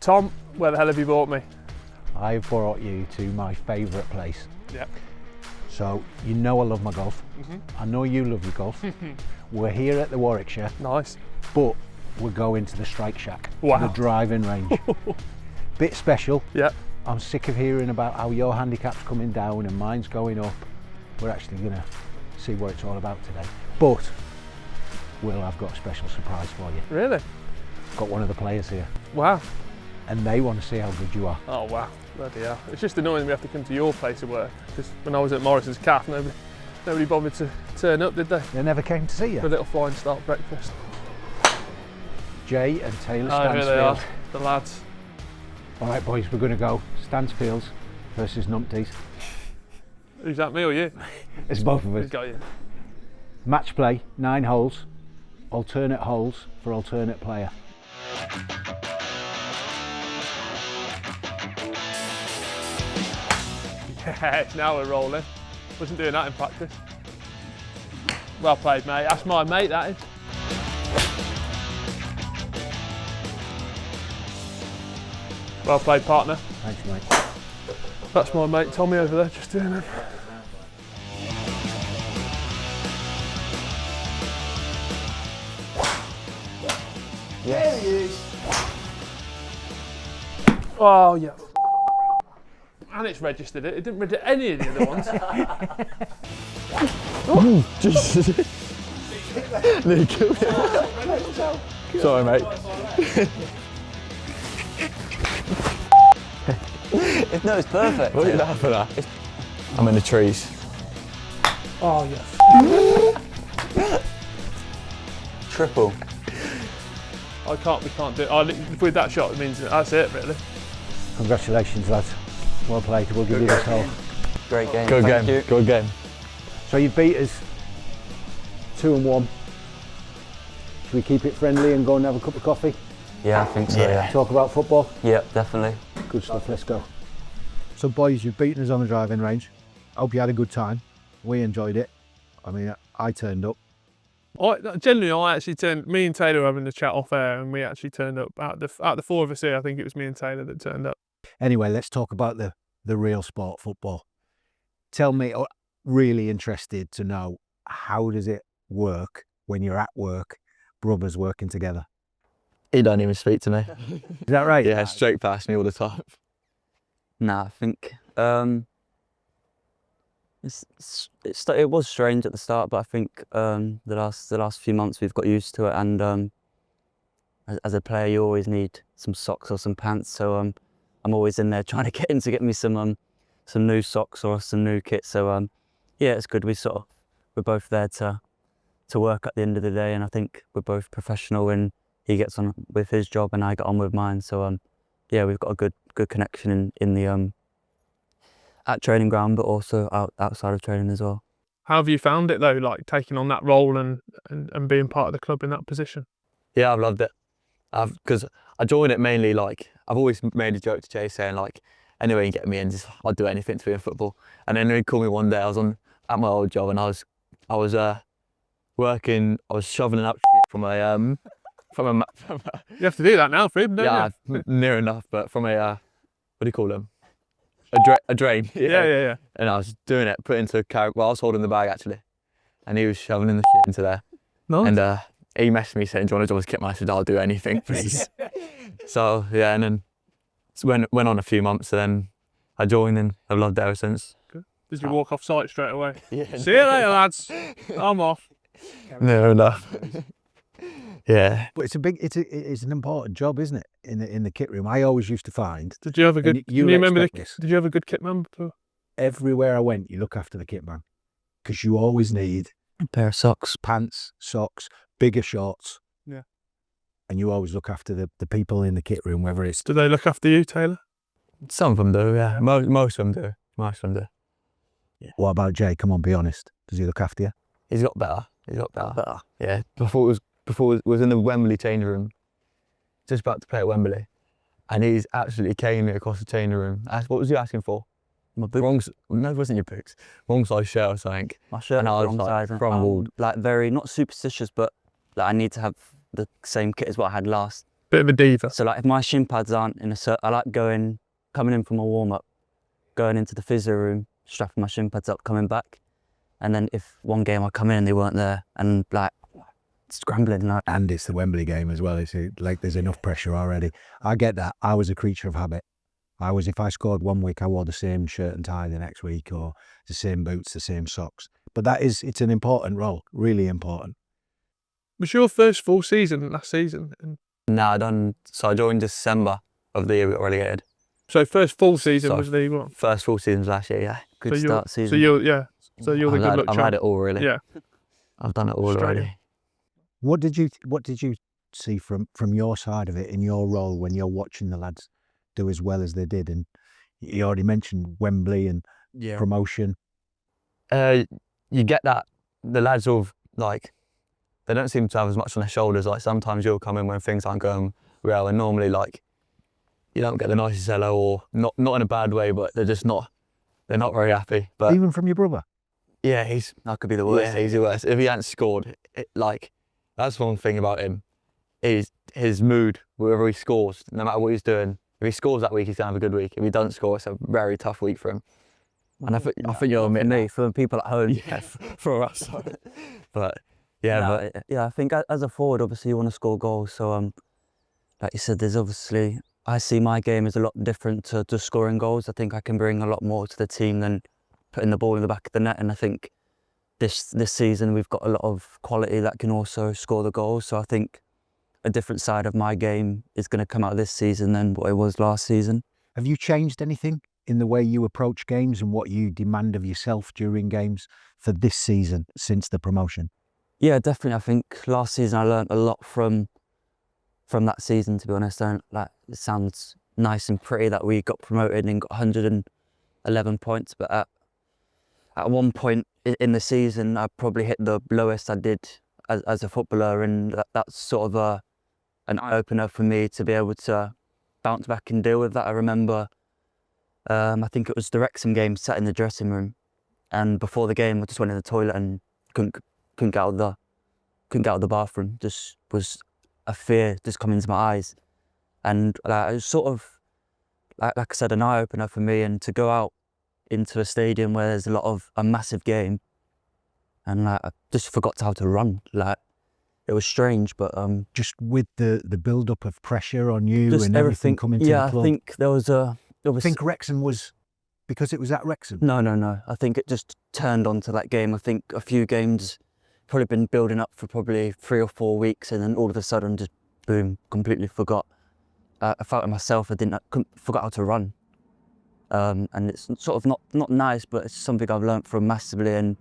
Tom, where the hell have you brought me? I've brought you to my favourite place. Yeah. So, you know I love my golf. I know you love your golf. We're here at the Warwickshire. Nice. But we're going to the Strike Shack, Wow. the driving range. Bit special. Yeah. I'm sick of hearing about how your handicap's coming down and mine's going up. We're actually going to see what it's all about today. But, Will, I've got a special surprise for you. Really? Got one of the players here. Wow. And they want to see how good you are. Oh wow, bloody hell. It's just annoying that we have to come to your place of work, because when I was at Morrison's Calf, nobody bothered to turn up, did they? They never came to see you. For a little flying start breakfast. Jay and Taylor Oh, Stansfield. here they are, the lads. All right, boys, we're going to go Stansfields versus Numpties. Who's that, me or you? It's both of Who's us. got you? Match play, 9 holes, alternate holes for alternate player. Yes, now we're rolling. Wasn't doing that in practice. Well played, mate. That's my mate, that is. Well played, partner. Thanks, mate. That's my mate Tommy over there, just doing it. There he is. Oh, yeah. And it's registered it. It didn't register any of the other ones. Oh, Jesus. Nearly killed it. Sorry, mate. No, it's perfect. What are you laughing at? I'm in the trees. Oh, yes. Triple. We can't do it. With that shot, it means that's it, really. Congratulations, lads. Well played. We'll give you this hole. Great game. Good Thank game. you. Good game. So you beat us 2-1. Should we keep it friendly and go and have a cup of coffee? Yeah, I think so. Yeah. Talk about football? Yeah, definitely. Good stuff, let's go. So boys, you've beaten us on the driving range. Hope you had a good time. We enjoyed it. I mean, I turned up. I actually turned. Me and Taylor were having a chat off air, and we actually turned up. Out the four of us here, I think it was me and Taylor that turned up. Anyway, let's talk about the real sport, football. Tell me, really interested to know, how does it work when you're at work, brothers working together? He don't even speak to me. Is that right? Yeah, straight past me all the time. Nah, I think it was strange at the start, but I think the last few months we've got used to it. And as a player, you always need some socks or some pants. So I'm always in there trying to get me some new socks or some new kit. So yeah, it's good. We're both there to work at the end of the day, and I think we're both professional, and he gets on with his job and I get on with mine. So yeah, we've got a good connection in the at training ground, but also outside of training as well. How have you found it though, like taking on that role and being part of the club in that position? Yeah, I've loved it. Because I joined it mainly, like, I've always made a joke to Jay saying, like, anyway you get me in, I'd do anything to be in football. And then he called me one day, I was at my old job, and I was working, I was shoveling up shit from a You have to do that now for him, don't you? yeah, near enough, but from a what do you call them? A drain. Yeah. And I was doing it, put into a carrot. Well, I was holding the bag actually, and he was shoveling the shit into there. Nice. And he messaged me saying, "Do you want to join us, kit man?" I said, "I'll do anything, please." So yeah, and then went on a few months, and then I joined, and I've loved it ever since. Good. Did you walk off site straight away? Yeah. See you later, lads. I'm off. Near enough. Yeah. But it's an important job, isn't it? In the kit room, I always used to find. Did you have a good? You Can you remember expect this. Did you have a good kit man? Everywhere I went, you look after the kit man, because you always need A pair of socks. pants, socks, bigger shorts. Yeah. And you always look after the people in the kit room, whether it's. Do they look after you, Taylor? Some of them do. Yeah. Most of them do. Most of them do. Yeah. What about Jay? Come on, be honest. Does he look after you? He's got better. Yeah. Before it was in the Wembley changing room, just about to play at Wembley, and he's absolutely caning me across the changing room. What was you asking for? My boots. No, it wasn't your boots. Wrong size shirt or something. My shirt And I was was wrong like, size. from Wald. Like very, not superstitious, but like I need to have the same kit as what I had last Bit of a diva. So like if my shin pads aren't in a certain, I like coming in from a warm up, going into the physio room, strapping my shin pads up, coming back. And then if one game I come in and they weren't there and like scrambling. Like. And it's the Wembley game as well. It's like there's enough pressure already. I get that. I was a creature of habit. If I scored one week, I wore the same shirt and tie the next week, or the same boots, the same socks. But it's an important role, really important. Was your first full season last season? Nah, so I joined December of the year we got relegated. So first full season So was the what? First full season was last year, yeah. Good start season. So you're the good luck I've charm. had it all really. Yeah. I've done it all Straight already. What did you see from your side of it in your role when you're watching the lads do as well as they did? And you already mentioned Wembley and promotion. You get that the lads all like, they don't seem to have as much on their shoulders. Like sometimes you'll come in when things aren't going well, and normally like you don't get the nicest hello, or not in a bad way, but they're not very happy. But Even from your brother? yeah, That could be the worst. Yeah, he's the worst. If he hadn't scored, that's one thing about him, is his mood, wherever he scores, no matter what he's doing. If he scores that week, he's going to have a good week. If he doesn't score, it's a very tough week for him. And I think you'll admit For me, that. for people at home. Yeah, for us. But yeah, No, I think as a forward, obviously you want to score goals. So like you said, there's obviously, I see my game as a lot different to scoring goals. I think I can bring a lot more to the team than putting the ball in the back of the net. And I think this season we've got a lot of quality that can also score the goals. So I think a different side of my game is going to come out this season than what it was last season. Have you changed anything in the way you approach games and what you demand of yourself during games for this season since the promotion? Yeah, definitely. I think last season I learned a lot from that season, to be honest. It sounds nice and pretty that we got promoted and got 111 points, but at one point in the season I probably hit the lowest I did as a footballer, and that's sort of an eye-opener for me to be able to bounce back and deal with that. I remember, I think it was the Wrexham game, sat in the dressing room, and before the game I just went in the toilet and couldn't get out of the bathroom. Just was a fear just coming into my eyes, and it was sort of like I said, an eye-opener for me. And to go out into a stadium where there's a massive game, and I just forgot how to run. It was strange, but just with the build-up of pressure on you just and everything coming to the club. I think there was I think Wrexham was because it was at Wrexham. No. I think it just turned onto that game. I think a few games probably been building up for probably 3 or 4 weeks, and then all of a sudden, just boom, completely forgot. I felt it myself. Forgot how to run, and it's sort of not nice, but it's something I've learnt from massively. And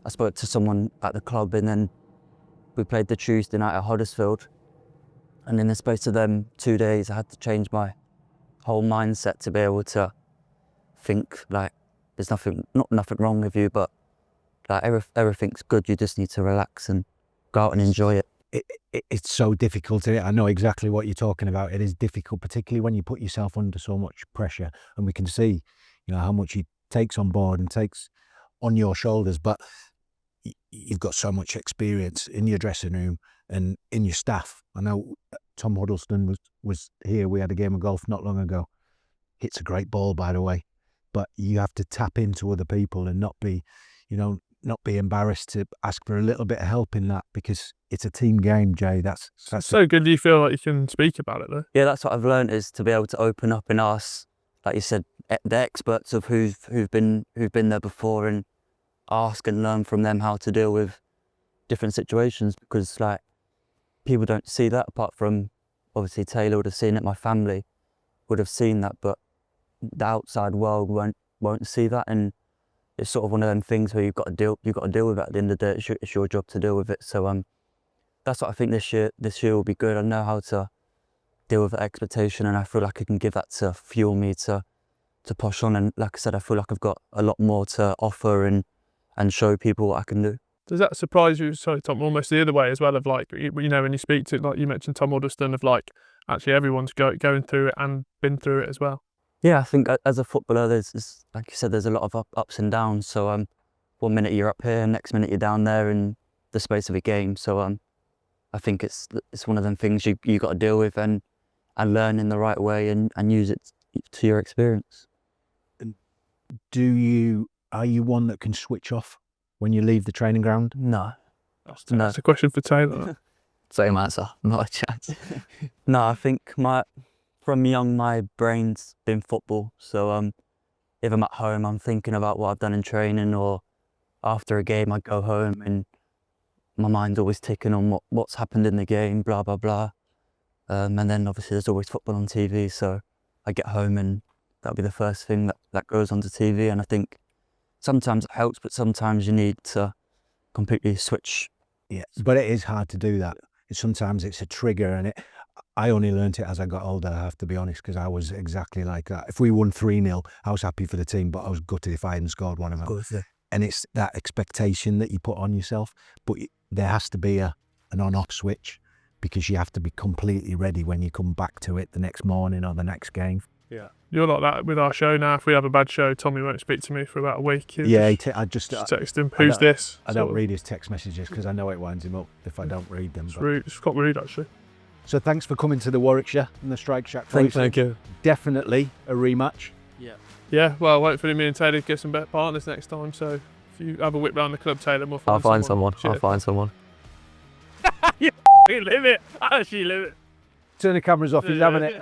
I spoke to someone at the club, and then we played the Tuesday night at Huddersfield, and in the space of them 2 days, I had to change my whole mindset to be able to think like there's nothing wrong with you, but like everything's good. You just need to relax and go out and enjoy it. It's so difficult. I know exactly what you're talking about. It is difficult, particularly when you put yourself under so much pressure, and we can see, how much he takes on board and takes on your shoulders. But you've got so much experience in your dressing room and in your staff. I know Tom Huddleston was here. We had a game of golf not long ago. Hits a great ball, by the way. But you have to tap into other people and not be embarrassed to ask for a little bit of help in that, because it's a team game, Jay. That's so good. Do you feel like you can speak about it though? Yeah, that's what I've learned, is to be able to open up and ask, like you said, the experts of who've been there before, and ask and learn from them how to deal with different situations, because like people don't see that. Apart from obviously Taylor would have seen it, my family would have seen that, but the outside world won't see that. And it's sort of one of them things where you've got to deal with it. At the end of the day, it's your job to deal with it. So that's what I think this year will be good. I know how to deal with the expectation, and I feel like I can give that to fuel me to push on. And like I said, I feel like I've got a lot more to offer and show people what I can do. Does that surprise you? Sorry, Tom, almost the other way as well, of like, when you speak to, like you mentioned Tom Huddleston, of like actually everyone's going through it and been through it as well. Yeah, I think as a footballer, there's like you said, there's a lot of ups and downs. So 1 minute you're up here, next minute you're down there in the space of a game. So I think it's one of them things you got to deal with, and and learn in the right way and use it to your experience. Are you one that can switch off when you leave the training ground? No. That's a question for Taylor. Same answer, not a chance. No, I think from young, my brain's been football. So if I'm at home, I'm thinking about what I've done in training, or after a game, I go home and my mind's always ticking on what's happened in the game, blah, blah, blah. And then obviously there's always football on TV. So I get home and that'll be the first thing that goes onto TV. And I think sometimes it helps, but sometimes you need to completely switch. Yeah, but it is hard to do that. Sometimes it's a trigger, and I only learnt it as I got older, I have to be honest, because I was exactly like that. If we won 3-0, I was happy for the team, but I was gutted if I hadn't scored one of them. Yeah. And it's that expectation that you put on yourself, but there has to be an on-off switch, because you have to be completely ready when you come back to it the next morning or the next game. Yeah. You're like that with our show now. If we have a bad show, Tommy won't speak to me for about a week. Yeah, I just text him, who's this? I don't read his text messages because I know it winds him up if I don't read them. It's rude. It's quite rude, actually. So thanks for coming to the Warwickshire and the Strike Shack. Thank you. Definitely a rematch. Yeah, well, hopefully me and Taylor get some better partners next time. So if you have a whip round the club, Taylor, we'll I'll find someone. Cheers. I'll find someone. You live it. I actually live it. Turn the cameras off, he's having it.